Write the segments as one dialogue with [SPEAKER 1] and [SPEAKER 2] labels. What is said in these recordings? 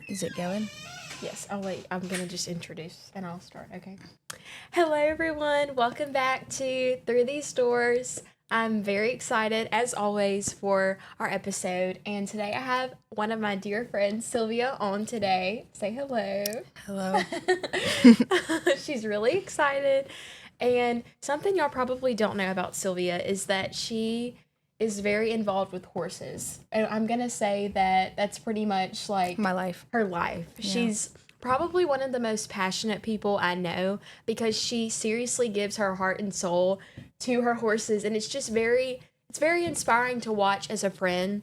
[SPEAKER 1] Is it going?
[SPEAKER 2] Yes, I'll wait. I'm going to just introduce and I'll start, okay? Hello, everyone. Welcome back to Through These Doors. I'm very excited, as always, for our episode. And today I have one of my dear friends, Sylvia, on today. Say hello.
[SPEAKER 1] Hello.
[SPEAKER 2] She's really excited. And something y'all probably don't know about Sylvia is that she is very involved with horses. And I'm going to say that that's pretty much like
[SPEAKER 1] My life.
[SPEAKER 2] her life.
[SPEAKER 1] Yeah.
[SPEAKER 2] She's probably one of the most passionate people I know because she seriously gives her heart and soul to her horses, and it's very inspiring to watch as a friend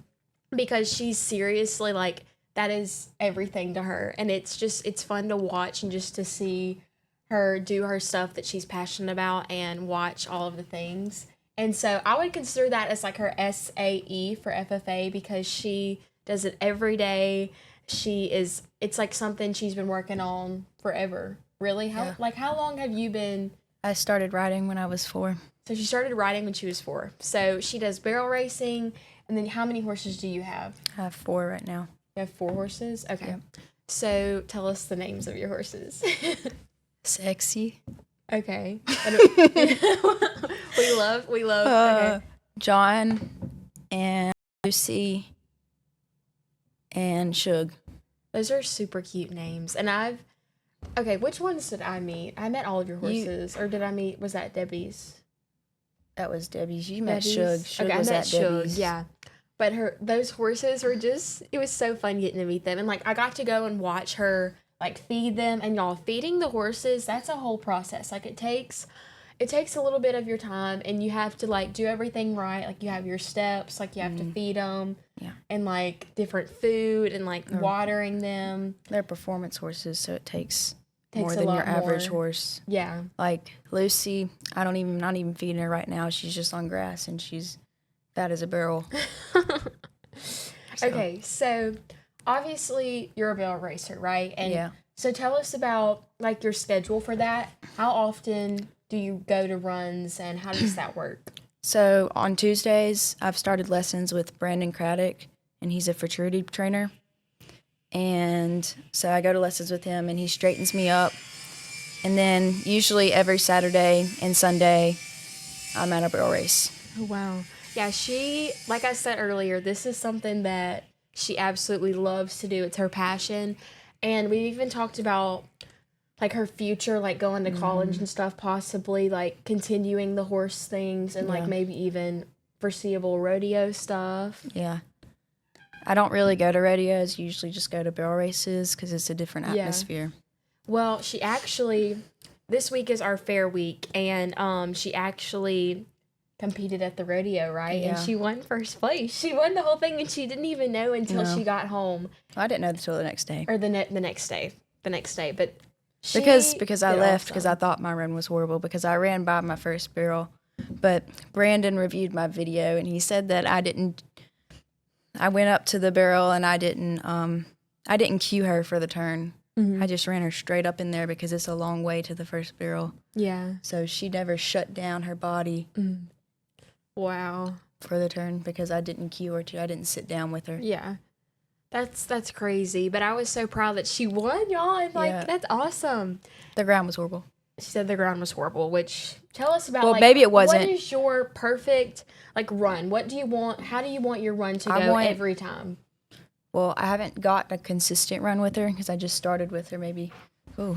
[SPEAKER 2] because she's seriously like that is everything to her, and it's fun to watch and just to see her do her stuff that she's passionate about and watch all of the things. And so I would consider that as like her SAE for FFA because she does it every day. It's like something she's been working on forever. Really? How long have you been?
[SPEAKER 1] I started riding when I was 4.
[SPEAKER 2] So she started riding when she was 4. So she does barrel racing. And then how many horses do you have?
[SPEAKER 1] I have 4 right now.
[SPEAKER 2] You have 4 horses? Okay.
[SPEAKER 1] Yep.
[SPEAKER 2] So tell us the names of your horses.
[SPEAKER 1] Sexy.
[SPEAKER 2] Okay. we love. Okay.
[SPEAKER 1] John and Lucy and Shug.
[SPEAKER 2] Those are super cute names. And okay, which ones did I meet? I met all of your horses. Or did I meet, was that Debbie's?
[SPEAKER 1] That was Debbie's. You met
[SPEAKER 2] Debbie's?
[SPEAKER 1] Shug. Shug
[SPEAKER 2] Okay,
[SPEAKER 1] was
[SPEAKER 2] I met
[SPEAKER 1] at
[SPEAKER 2] Shug,
[SPEAKER 1] Debbie's.
[SPEAKER 2] yeah. But those horses were it was so fun getting to meet them. And like, I got to go and watch her like feed them. And y'all, feeding the horses, that's a whole process. Like it takes a little bit of your time, and you have to like do everything right. Like you have your steps, like you have to feed them, and like different food and like watering them.
[SPEAKER 1] They're performance horses, so it takes more
[SPEAKER 2] a
[SPEAKER 1] than
[SPEAKER 2] lot
[SPEAKER 1] your average
[SPEAKER 2] more.
[SPEAKER 1] horse.
[SPEAKER 2] Yeah.
[SPEAKER 1] Like Lucy, not even feeding her right now. She's just on grass, and she's fat as a barrel.
[SPEAKER 2] Okay, so obviously you're a barrel racer, right? And
[SPEAKER 1] yeah.
[SPEAKER 2] So tell us about like your schedule for that. How often do you go to runs, and how does that work?
[SPEAKER 1] So on Tuesdays, I've started lessons with Brandon Craddock, and he's a futurity trainer. And so I go to lessons with him, and he straightens me up. And then usually every Saturday and Sunday, I'm at a barrel race.
[SPEAKER 2] Oh, wow. Yeah, like I said earlier, this is something that she absolutely loves to do. It's her passion. And we even talked about like her future, like going to college and stuff, possibly like continuing the horse things and like maybe even foreseeable rodeo stuff.
[SPEAKER 1] Yeah. I don't really go to rodeos. Usually just go to barrel races because it's a different atmosphere.
[SPEAKER 2] Well, this week is our fair week, and she actually competed at the rodeo, right?
[SPEAKER 1] Yeah.
[SPEAKER 2] And she won first place. She won the whole thing, and she didn't even know until she got home.
[SPEAKER 1] I didn't know until the next day.
[SPEAKER 2] Or the next day. But
[SPEAKER 1] because I left because I thought my run was horrible because I ran by my first barrel. But Brandon reviewed my video, and he said that I went up to the barrel and I didn't cue her for the turn. Mm-hmm. I just ran her straight up in there because it's a long way to the first barrel.
[SPEAKER 2] Yeah.
[SPEAKER 1] So she never shut down her body.
[SPEAKER 2] Mm. Wow.
[SPEAKER 1] For the turn because I didn't cue her I didn't sit down with her.
[SPEAKER 2] Yeah. That's crazy. But I was so proud that she won, y'all. And that's awesome.
[SPEAKER 1] The ground was horrible.
[SPEAKER 2] She said the ground was horrible, which tell us about
[SPEAKER 1] maybe it wasn't.
[SPEAKER 2] What is your perfect run? What do you want? How do you want your run to go every time?
[SPEAKER 1] Well, I haven't got a consistent run with her because I just started with her maybe I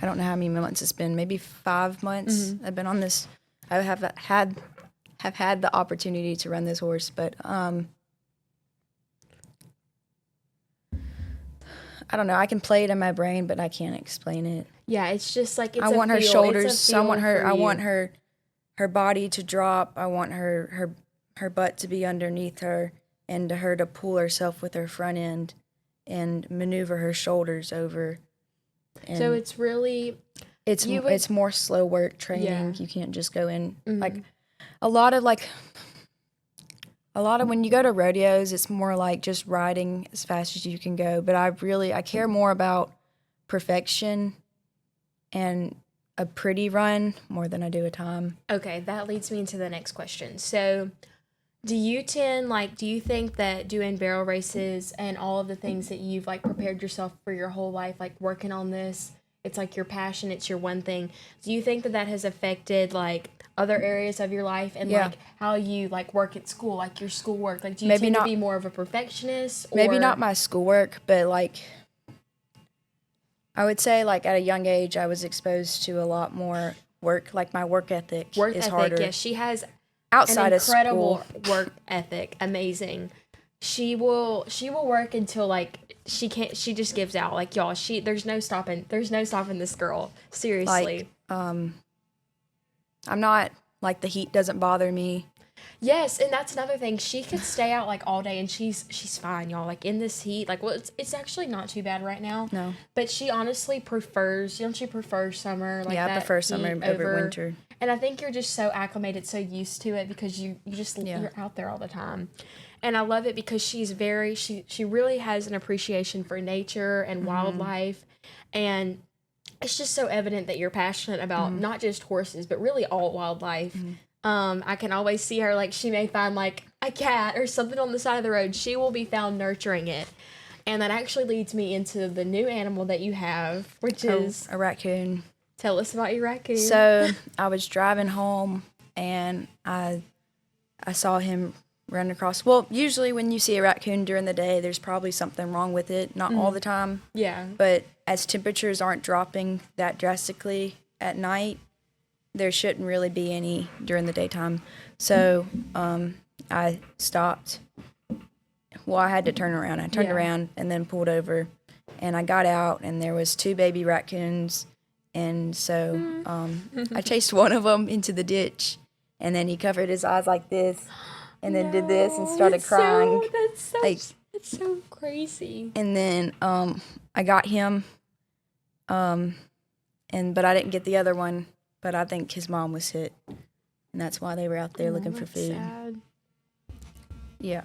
[SPEAKER 1] don't know how many months it's been, maybe 5 months. Mm-hmm. I've been on this. I have had the opportunity to run this horse, but I don't know. I can play it in my brain, but I can't explain it.
[SPEAKER 2] Yeah, it's just like
[SPEAKER 1] I want her shoulders. I want her body to drop. I want her butt to be underneath her, and her to pull herself with her front end, and maneuver her shoulders over. And
[SPEAKER 2] so it's really
[SPEAKER 1] it's more slow work training. Yeah. You can't just go in
[SPEAKER 2] mm-hmm.
[SPEAKER 1] A lot of when you go to rodeos, it's more like just riding as fast as you can go. But I care more about perfection and a pretty run more than I do a time.
[SPEAKER 2] Okay, that leads me into the next question. So Do you think that doing barrel races and all of the things that you've like prepared yourself for your whole life, like working on this, it's like your passion, it's your one thing. Do you think that has affected like other areas of your life and
[SPEAKER 1] Yeah.
[SPEAKER 2] like how you like work at school, like your schoolwork? Like do you
[SPEAKER 1] Maybe
[SPEAKER 2] tend to
[SPEAKER 1] not-
[SPEAKER 2] be more of a perfectionist or
[SPEAKER 1] Maybe not my schoolwork, but like I would say like at a young age I was exposed to a lot more work. Like my work ethic is harder.
[SPEAKER 2] Yes, she has
[SPEAKER 1] outside
[SPEAKER 2] an
[SPEAKER 1] of
[SPEAKER 2] incredible
[SPEAKER 1] school.
[SPEAKER 2] work ethic. Amazing. She will work until like she can't. She just gives out. Like y'all, there's no stopping. There's no stopping this girl. Seriously.
[SPEAKER 1] I'm not like the heat doesn't bother me.
[SPEAKER 2] Yes, and that's another thing. She could stay out like all day, and she's fine, y'all. Like in this heat, like well, it's actually not too bad right now.
[SPEAKER 1] No.
[SPEAKER 2] But she honestly prefers. Don't you prefer summer? Like
[SPEAKER 1] Yeah, I
[SPEAKER 2] that
[SPEAKER 1] prefer summer
[SPEAKER 2] heat
[SPEAKER 1] over winter.
[SPEAKER 2] And I think you're just so acclimated, so used to it because you just you're out there all the time. And I love it because she's very she really has an appreciation for nature and wildlife, and it's just so evident that you're passionate about not just horses but really all wildlife. I can always see her, like she may find like a cat or something on the side of the road. She will be found nurturing it. And that actually leads me into the new animal that you have, which is
[SPEAKER 1] a raccoon.
[SPEAKER 2] Tell us about your raccoon.
[SPEAKER 1] So I was driving home and I saw him run across. Well, usually when you see a raccoon during the day, there's probably something wrong with it. Not all the time.
[SPEAKER 2] Yeah.
[SPEAKER 1] But as temperatures aren't dropping that drastically at night, there shouldn't really be any during the daytime. So I stopped. Well, I had to turn around. I turned around and then pulled over. And I got out, and there was 2 baby raccoons. And so I chased one of them into the ditch. And then he covered his eyes like this and then did this and started crying.
[SPEAKER 2] That's so crazy.
[SPEAKER 1] And then I got him, but I didn't get the other one. But I think his mom was hit, and that's why they were out there looking for food.
[SPEAKER 2] Sad.
[SPEAKER 1] Yeah.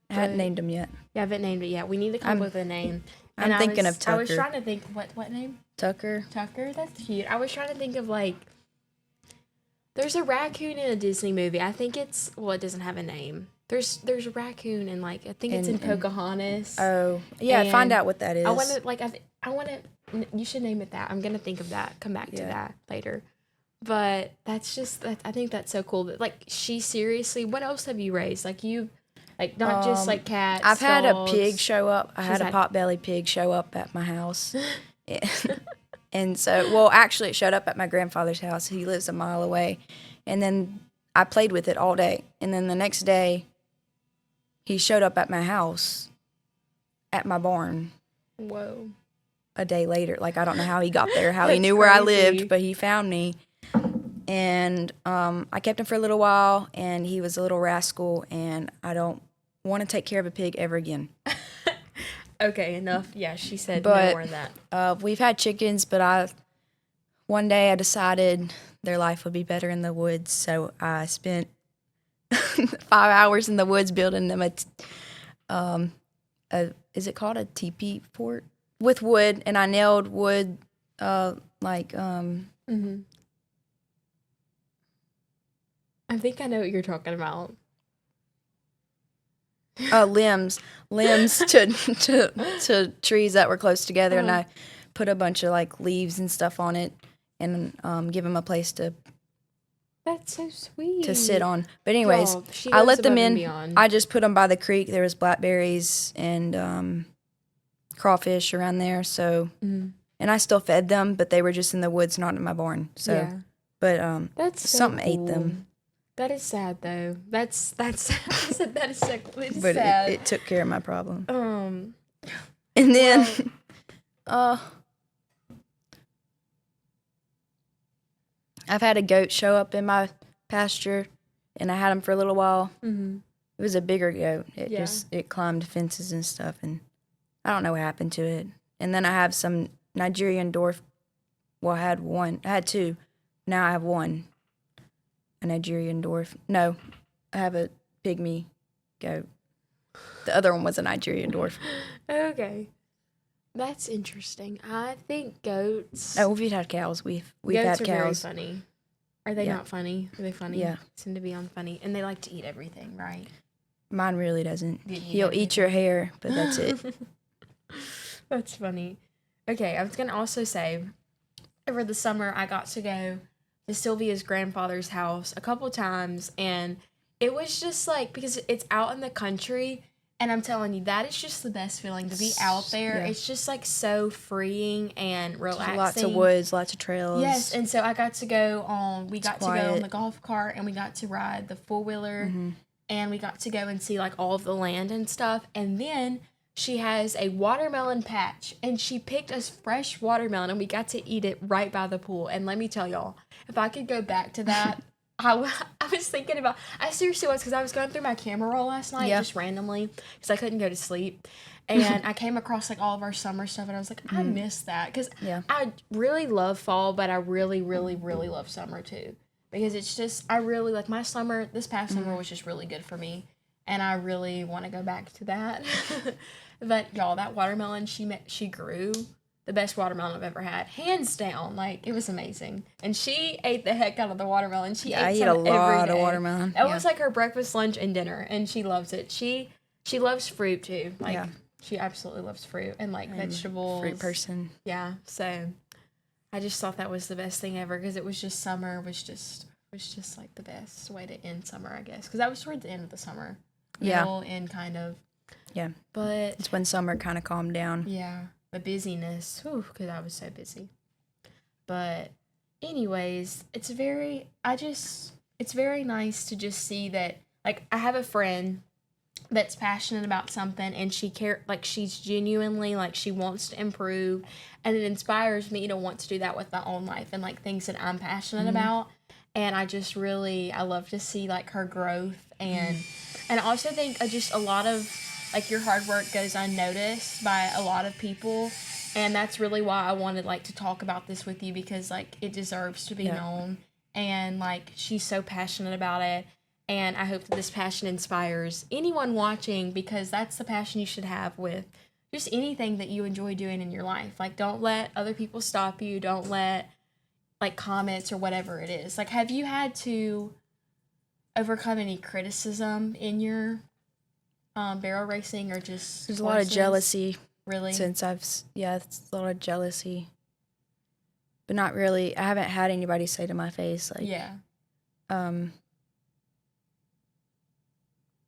[SPEAKER 1] I hadn't named him yet.
[SPEAKER 2] Yeah, I haven't named it yet. We need to come up with a name.
[SPEAKER 1] I'm thinking of Tucker.
[SPEAKER 2] I was trying to think, what name?
[SPEAKER 1] Tucker.
[SPEAKER 2] Tucker? That's cute. I was trying to think of, like, there's a raccoon in a Disney movie. I think it's, well, it doesn't have a name. There's a raccoon in, like, I think it's in Pocahontas.
[SPEAKER 1] Oh, yeah, find out what that is.
[SPEAKER 2] I want to, you should name it that. I'm going to think of that. Come back to that later. But that's just, I think that's so cool. That, like, she seriously, what else have you raised? Like, not just, like, cats,
[SPEAKER 1] I've had
[SPEAKER 2] dogs.
[SPEAKER 1] a pig show up. I had a potbelly pig show up at my house. And so, well, actually, it showed up at my grandfather's house. He lives a mile away. And then I played with it all day. And then the next day, he showed up at my house, at my barn.
[SPEAKER 2] Whoa.
[SPEAKER 1] A day later. Like, I don't know how he got there, how he
[SPEAKER 2] That's
[SPEAKER 1] knew where I
[SPEAKER 2] crazy.
[SPEAKER 1] lived, but he found me. And I kept him for a little while, and he was a little rascal, and I don't want to take care of a pig ever again.
[SPEAKER 2] Okay, enough. Yeah, she said
[SPEAKER 1] But,
[SPEAKER 2] no more than that.
[SPEAKER 1] We've had chickens, but one day I decided their life would be better in the woods, so I spent 5 hours in the woods building them is it called a teepee fort? With wood, and I nailed wood,
[SPEAKER 2] I think I know what you're talking about.
[SPEAKER 1] limbs to trees that were close together, and I put a bunch of like leaves and stuff on it, and give them a place to
[SPEAKER 2] That's so sweet.
[SPEAKER 1] to sit on. But anyways,
[SPEAKER 2] Y'all, she
[SPEAKER 1] I
[SPEAKER 2] goes
[SPEAKER 1] let them
[SPEAKER 2] above and
[SPEAKER 1] in.
[SPEAKER 2] beyond.
[SPEAKER 1] I just put them by the creek. There was blackberries and crawfish around there. So, and I still fed them, but they were just in the woods, not in my barn. So,
[SPEAKER 2] Yeah.
[SPEAKER 1] but
[SPEAKER 2] That's so
[SPEAKER 1] something
[SPEAKER 2] cool.
[SPEAKER 1] ate them.
[SPEAKER 2] That is sad though. That's that is so it's
[SPEAKER 1] But
[SPEAKER 2] sad.
[SPEAKER 1] it took care of my problem.
[SPEAKER 2] And
[SPEAKER 1] And then, I've had a goat show up in my pasture, and I had him for a little while. It was a bigger goat. It climbed fences and stuff, and I don't know what happened to it. And then I have some Nigerian dwarf. Well, I had 2. Now I have 1. A Nigerian dwarf. No, I have a pygmy goat. The other one was a Nigerian dwarf.
[SPEAKER 2] Okay. That's interesting. I think goats.
[SPEAKER 1] Oh, we've had cows. We've
[SPEAKER 2] goats
[SPEAKER 1] had
[SPEAKER 2] are
[SPEAKER 1] cows.
[SPEAKER 2] very funny. Are they not funny? Are they funny?
[SPEAKER 1] Yeah.
[SPEAKER 2] Seem to be unfunny, and they like to eat everything, right?
[SPEAKER 1] Mine really doesn't.
[SPEAKER 2] Didn't
[SPEAKER 1] He'll eat your hair, but that's it.
[SPEAKER 2] That's funny. Okay, I was going to also say, over the summer, I got to go to Sylvia's grandfather's house a couple times, and it was just like, because it's out in the country, and I'm telling you, that is just the best feeling to be out there.
[SPEAKER 1] Yeah.
[SPEAKER 2] It's just like so freeing and relaxing.
[SPEAKER 1] Lots of woods, lots of trails.
[SPEAKER 2] Yes, and so I got to go on, we got to go on the golf cart, and we got to ride the four-wheeler, and we got to go and see like all of the land and stuff, and then she has a watermelon patch, and she picked us fresh watermelon, and we got to eat it right by the pool. And let me tell y'all, if I could go back to that, I was thinking about, I seriously was, because I was going through my camera roll last night, just randomly, because I couldn't go to sleep. And I came across like all of our summer stuff, and I was like, I miss that, because I really love fall, but I really, really, really love summer too, because it's just, I really, like my summer, this past summer was just really good for me, and I really want to go back to that. But y'all, that watermelon she grew, the best watermelon I've ever had, hands down. Like, it was amazing, and she ate the heck out of the watermelon. She ate
[SPEAKER 1] I eat
[SPEAKER 2] some
[SPEAKER 1] a lot
[SPEAKER 2] every
[SPEAKER 1] of
[SPEAKER 2] day.
[SPEAKER 1] watermelon.
[SPEAKER 2] That was like her breakfast, lunch, and dinner, and she loves it. She loves fruit too. Like, she absolutely loves fruit and like vegetables.
[SPEAKER 1] Fruit person.
[SPEAKER 2] Yeah, so I just thought that was the best thing ever, because it was just summer was just like the best way to end summer, I guess, because that was towards the end of the summer. Middle and kind of. Yeah, but
[SPEAKER 1] it's when summer kind of calmed down.
[SPEAKER 2] Yeah, the busyness, because I was so busy. But anyways, it's very nice to just see that, like, I have a friend that's passionate about something, and she's genuinely, like, she wants to improve, and it inspires me to want to do that with my own life and like things that I'm passionate about. And I just really, I love to see like her growth, and I also think just a lot of like your hard work goes unnoticed by a lot of people, and that's really why I wanted like to talk about this with you, because like it deserves to be known, and like she's so passionate about it, and I hope that this passion inspires anyone watching, because that's the passion you should have with just anything that you enjoy doing in your life. Like, don't let other people stop you. Don't let like comments or whatever it is. Like, have you had to overcome any criticism in your barrel racing, or just
[SPEAKER 1] there's a lot of jealousy,
[SPEAKER 2] really,
[SPEAKER 1] since it's a lot of jealousy, but not really. I haven't had anybody say to my face like I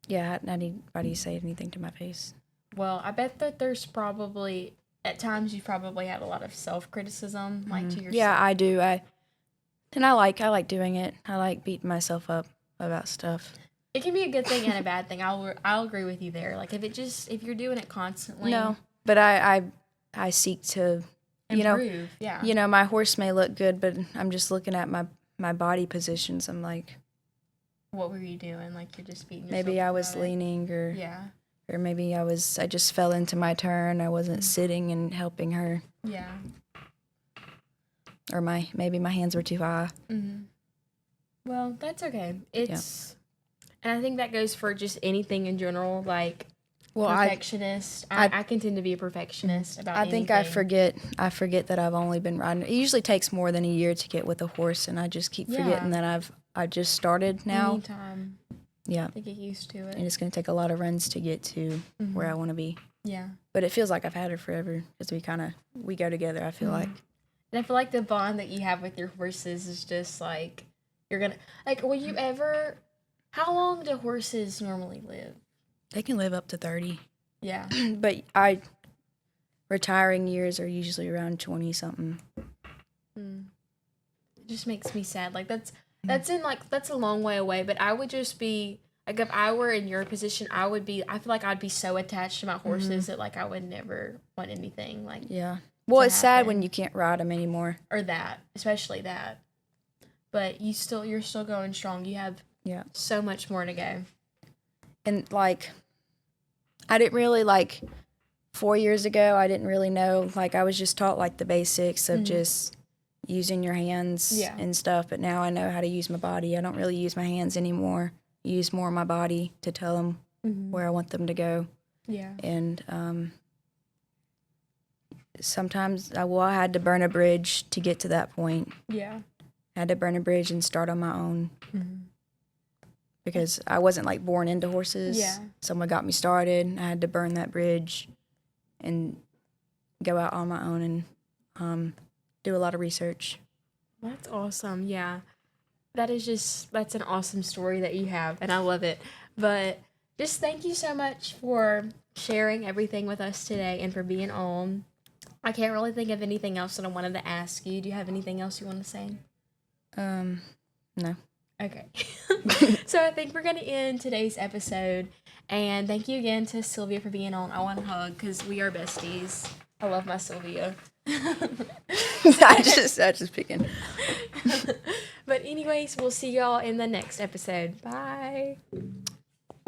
[SPEAKER 1] hadn't had anybody say anything to my face.
[SPEAKER 2] Well, I bet that there's probably at times you've probably had a lot of self-criticism, like to yourself.
[SPEAKER 1] Yeah, I do. I like doing it. I like beating myself up about stuff.
[SPEAKER 2] It can be a good thing and a bad thing. I'll agree with you there. Like, if you're doing it constantly.
[SPEAKER 1] No, but I seek to
[SPEAKER 2] improve.
[SPEAKER 1] My horse may look good, but I'm just looking at my body positions. I'm like,
[SPEAKER 2] what were you doing? Like, you're just beating yourself
[SPEAKER 1] maybe I was leaning, or maybe I just fell into my turn. I wasn't sitting and helping her.
[SPEAKER 2] Yeah.
[SPEAKER 1] Or maybe my hands were too high.
[SPEAKER 2] Mm-hmm. Well, that's okay. And I think that goes for just anything in general, like perfectionist. I can tend to be a perfectionist about anything.
[SPEAKER 1] I think I forget that I've only been riding. It usually takes more than a year to get with a horse, and I just keep forgetting that I just started now.
[SPEAKER 2] Anytime.
[SPEAKER 1] Yeah.
[SPEAKER 2] To get used to it.
[SPEAKER 1] And it's going to take a lot of runs to get to where I want to be.
[SPEAKER 2] Yeah.
[SPEAKER 1] But it feels like I've had her forever, because we go together, I feel like.
[SPEAKER 2] And I feel like the bond that you have with your horses is just like, you're going to, like, will you ever, how long do horses normally live?
[SPEAKER 1] They can live up to 30.
[SPEAKER 2] Yeah.
[SPEAKER 1] But retiring years are usually around 20-something.
[SPEAKER 2] It just makes me sad. Like, that's a long way away, but I would just be, like, if I were in your position, I feel like I'd be so attached to my horses that, like, I would never want anything, like.
[SPEAKER 1] Yeah. Well, it's sad when you can't ride them anymore.
[SPEAKER 2] Or that, especially that. But you're still going strong. You have so much more to go.
[SPEAKER 1] And, like, I didn't really, like, 4 years ago, I didn't really know. Like, I was just taught, like, the basics of just using your hands and stuff. But now I know how to use my body. I don't really use my hands anymore. I use more of my body to tell them where I want them to go.
[SPEAKER 2] Yeah.
[SPEAKER 1] And sometimes I had to burn a bridge to get to that point.
[SPEAKER 2] Yeah.
[SPEAKER 1] I had to burn a bridge and start on my own. because I wasn't like born into horses.
[SPEAKER 2] Yeah.
[SPEAKER 1] Someone got me started. I had to burn that bridge and go out on my own and do a lot of research.
[SPEAKER 2] That's awesome. Yeah. That's an awesome story that you have, and I love it. But just thank you so much for sharing everything with us today and for being on. I can't really think of anything else that I wanted to ask you. Do you have anything else you want to say?
[SPEAKER 1] No.
[SPEAKER 2] Okay. So I think we're going to end today's episode. And thank you again to Sylvia for being on. I want to hug because we are besties. I love my Sylvia.
[SPEAKER 1] I just picking.
[SPEAKER 2] But anyways, we'll see y'all in the next episode. Bye.